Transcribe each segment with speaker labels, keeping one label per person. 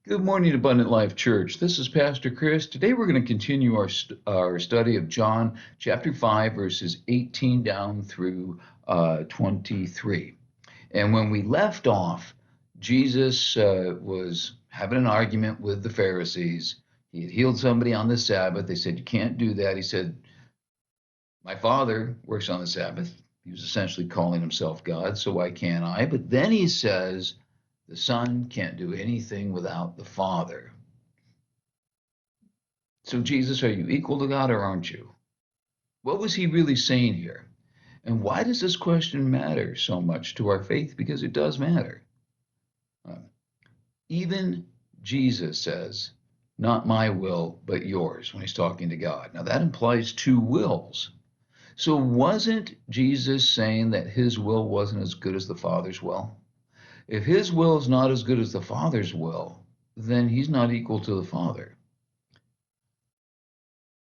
Speaker 1: Good morning, Abundant Life Church. This is Pastor Chris. Today we're going to continue our study of John chapter 5, verses 18 down through 23. And when we left off, Jesus was having an argument with the Pharisees. He had healed somebody on the Sabbath. They said, "You can't do that." He said, "My Father works on the Sabbath." He was essentially calling himself God, so why can't I? But then he says, the Son can't do anything without the Father. So, Jesus, are you equal to God or aren't you? What was he really saying here? And why does this question matter so much to our faith? Because it does matter. Uh, Even Jesus says, "Not my will, but yours," when he's talking to God. Now, that implies two wills. So, wasn't Jesus saying that his will wasn't as good as the Father's will? If his will is not as good as the Father's will, then he's not equal to the Father.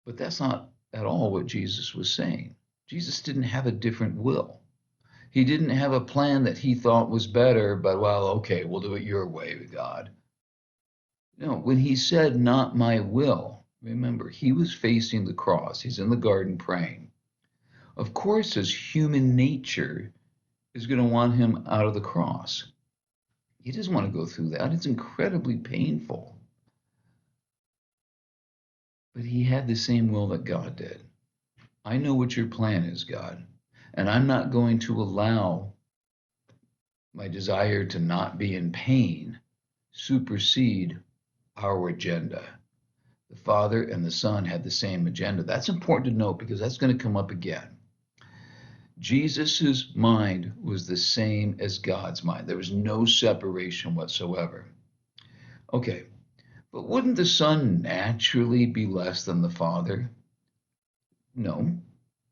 Speaker 1: But that's not at all what Jesus was saying. Jesus didn't have a different will. He didn't have a plan that he thought was better, but well, okay, we'll do it your way, God. No, when he said, "Not my will," remember, he was facing the cross. He's in the garden praying. Of course, his human nature is going to want him out of the cross. He doesn't want to go through that. It's incredibly painful. But he had the same will that God did. I know what your plan is, God, and I'm not going to allow my desire to not be in pain supersede our agenda. The Father and the Son had the same agenda. That's important to note because that's going to come up again. Jesus's mind was the same as God's mind. There was no separation whatsoever. Okay, but wouldn't the Son naturally be less than the Father? No,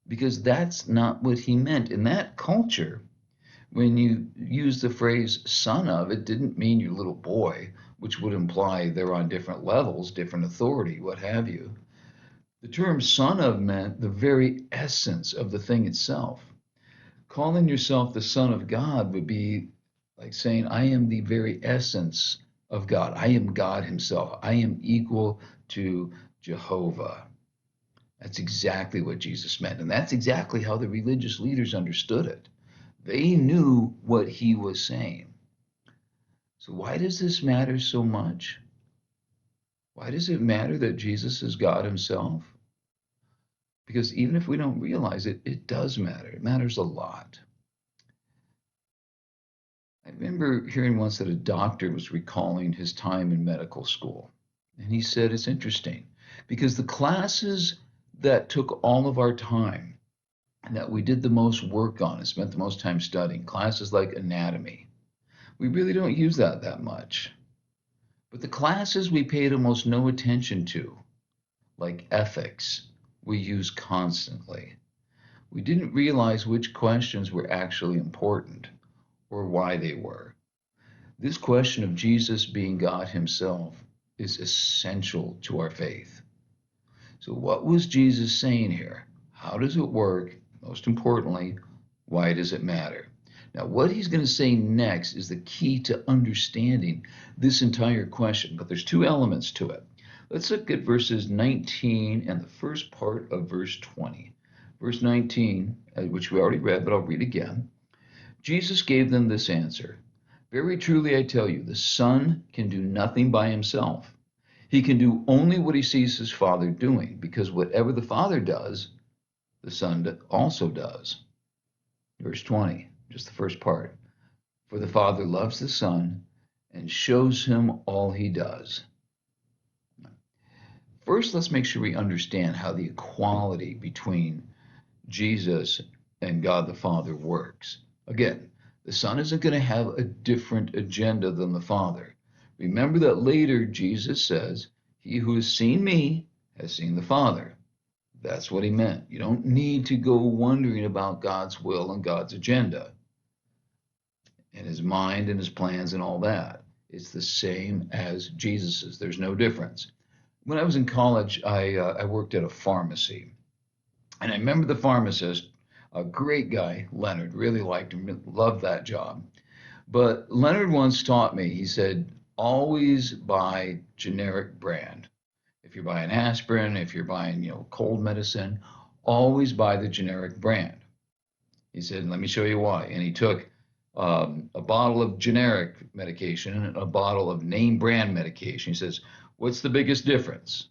Speaker 1: because that's not what he meant. In that culture, when you use the phrase son of, it didn't mean your little boy, which would imply they're on different levels, different authority, what have you. The term son of meant the very essence of the thing itself. Calling yourself the son of God would be like saying, "I am the very essence of God. I am God himself. I am equal to Jehovah." That's exactly what Jesus meant. And that's exactly how the religious leaders understood it. They knew what he was saying. So, why does this matter so much? Why does it matter that Jesus is God himself? Because even if we don't realize it, it does matter. It matters a lot. I remember hearing once that a doctor was recalling his time in medical school. And he said, it's interesting because the classes that took all of our time and that we did the most work on and spent the most time studying, classes like anatomy, we really don't use that much. But the classes we paid almost no attention to, like ethics, we use constantly. We didn't realize which questions were actually important or why they were. This question of Jesus being God himself is essential to our faith. So, what was Jesus saying here? How does it work? Most importantly, why does it matter? Now, what he's going to say next is the key to understanding this entire question, but there's two elements to it. Let's look at verses 19 and the first part of verse 20. Verse 19, which we already read, but I'll read again. Jesus gave them this answer: "Very truly I tell you, the Son can do nothing by himself. He can do only what he sees his Father doing, because whatever the Father does, the Son also does." Verse 20, just the first part. "For the Father loves the Son and shows him all he does." First, let's make sure we understand how the equality between Jesus and God the Father works. Again, the Son isn't going to have a different agenda than the Father. Remember that later Jesus says, "He who has seen me has seen the Father." That's what he meant. You don't need to go wondering about God's will and God's agenda and his mind and his plans and all that. It's the same as Jesus's. There's no difference. When I was in college, I worked at a pharmacy. And I remember the pharmacist, a great guy, Leonard, really liked him, loved that job. But Leonard once taught me, he said, always buy generic brand. If you're buying aspirin, if you're buying, cold medicine, always buy the generic brand. He said, let me show you why. And he took a bottle of generic medication and a bottle of name brand medication. He says, what's the biggest difference?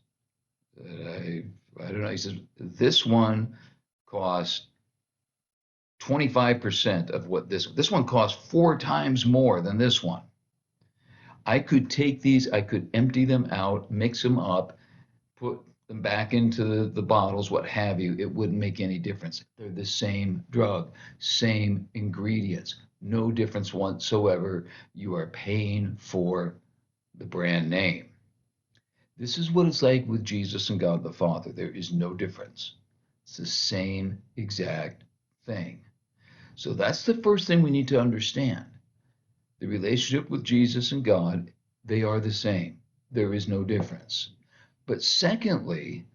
Speaker 1: I don't know. He says, this one costs 25% of what this one costs 4 times more than this one. I could take these, I could empty them out, mix them up, put them back into the bottles, what have you. It wouldn't make any difference. They're the same drug, same ingredients, no difference whatsoever. You are paying for the brand name. This is what it's like with Jesus and God the Father. There is no difference. It's the same exact thing. So that's the first thing we need to understand. The relationship with Jesus and God, they are the same. There is no difference. But secondly,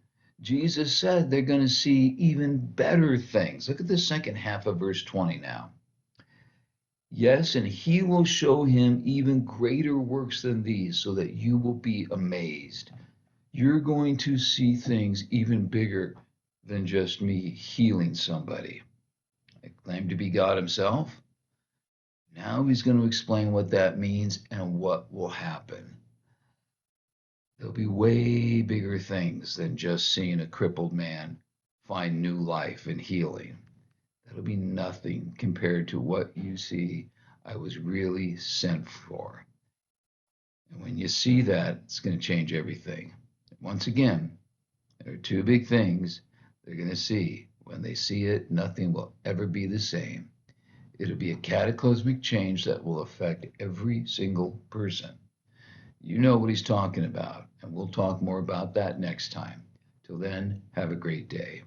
Speaker 1: Jesus said they're going to see even better things. Look at the second half of verse 20 now. Yes, and he will show him even greater works than these, so that you will be amazed. You're going to see things even bigger than just me healing somebody. I claim to be God himself. Now he's going to explain what that means and what will happen. There'll be way bigger things than just seeing a crippled man find new life and healing. That'll be nothing compared to what you see I was really sent for. And when you see that, it's going to change everything. Once again, there are two big things they're going to see. When they see it, nothing will ever be the same. It'll be a cataclysmic change that will affect every single person. You know what he's talking about, and we'll talk more about that next time. Till then, have a great day.